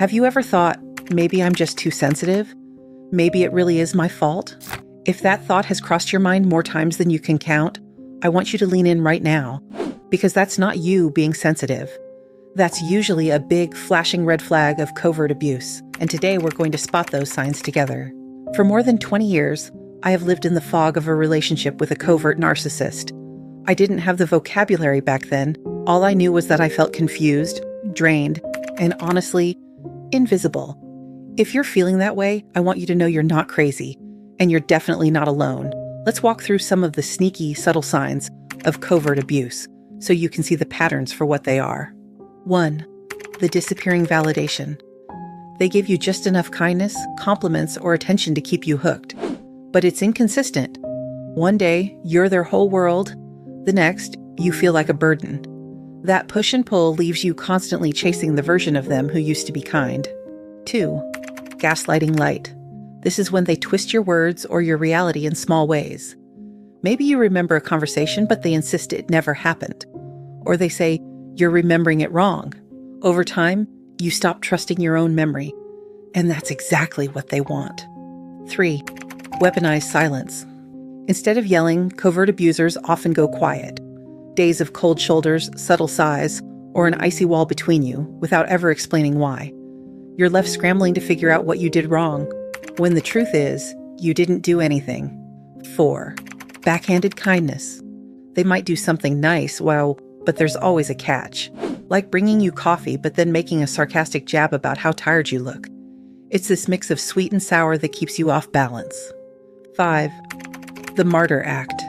Have you ever thought, maybe I'm just too sensitive? Maybe it really is my fault? If that thought has crossed your mind more times than you can count, I want you to lean in right now, because that's not you being sensitive. That's usually a big, flashing red flag of covert abuse, and today we're going to spot those signs together. For more than 20 years, I have lived in the fog of a relationship with a covert narcissist. I didn't have the vocabulary back then. All I knew was that I felt confused, drained, and honestly, invisible. If you're feeling that way, I want you to know you're not crazy, and you're definitely not alone. Let's walk through some of the sneaky, subtle signs of covert abuse, so you can see the patterns for what they are. 1. The disappearing validation. They give you just enough kindness, compliments, or attention to keep you hooked. But it's inconsistent. One day, you're their whole world. The next, you feel like a burden. That push and pull leaves you constantly chasing the version of them who used to be kind. 2. Gaslighting light. This is when they twist your words or your reality in small ways. Maybe you remember a conversation, but they insist it never happened. Or they say, you're remembering it wrong. Over time, you stop trusting your own memory. And that's exactly what they want. 3. Weaponized silence. Instead of yelling, covert abusers often go quiet. Days of cold shoulders, subtle sighs, or an icy wall between you, without ever explaining why. You're left scrambling to figure out what you did wrong, when the truth is, you didn't do anything. 4. Backhanded kindness. They might do something nice, but there's always a catch. Like bringing you coffee, but then making a sarcastic jab about how tired you look. It's this mix of sweet and sour that keeps you off balance. 5. The martyr act.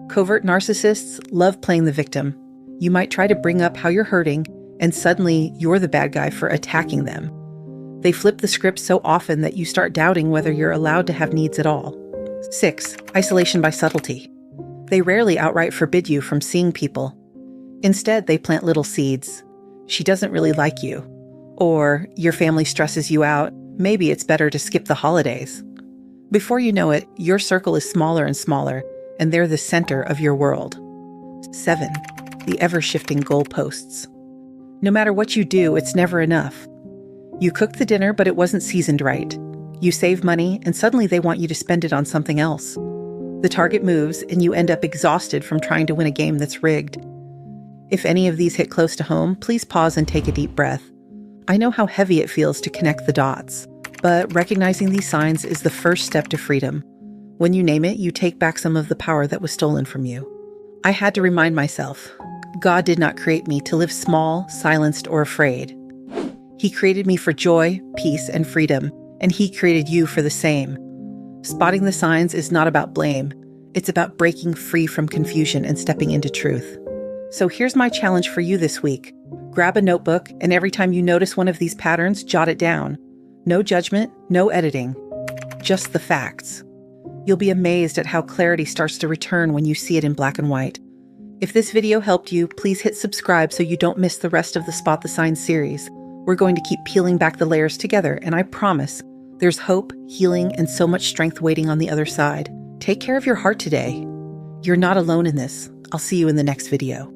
Covert narcissists love playing the victim. You might try to bring up how you're hurting, and suddenly you're the bad guy for attacking them. They flip the script so often that you start doubting whether you're allowed to have needs at all. 6. Isolation by subtlety. They rarely outright forbid you from seeing people. Instead, they plant little seeds. She doesn't really like you. Or your family stresses you out. Maybe it's better to skip the holidays. Before you know it, your circle is smaller and smaller, and they're the center of your world. 7. The ever-shifting goalposts. No matter what you do, it's never enough. You cooked the dinner, but it wasn't seasoned right. You save money, and suddenly they want you to spend it on something else. The target moves, and you end up exhausted from trying to win a game that's rigged. If any of these hit close to home, please pause and take a deep breath. I know how heavy it feels to connect the dots, but recognizing these signs is the first step to freedom. When you name it, you take back some of the power that was stolen from you. I had to remind myself, God did not create me to live small, silenced, or afraid. He created me for joy, peace, and freedom, and He created you for the same. Spotting the signs is not about blame. It's about breaking free from confusion and stepping into truth. So here's my challenge for you this week. Grab a notebook, and every time you notice one of these patterns, jot it down. No judgment, no editing. Just the facts. You'll be amazed at how clarity starts to return when you see it in black and white. If this video helped you, please hit subscribe so you don't miss the rest of the Spot the Signs series. We're going to keep peeling back the layers together, and I promise there's hope, healing, and so much strength waiting on the other side. Take care of your heart today. You're not alone in this. I'll see you in the next video.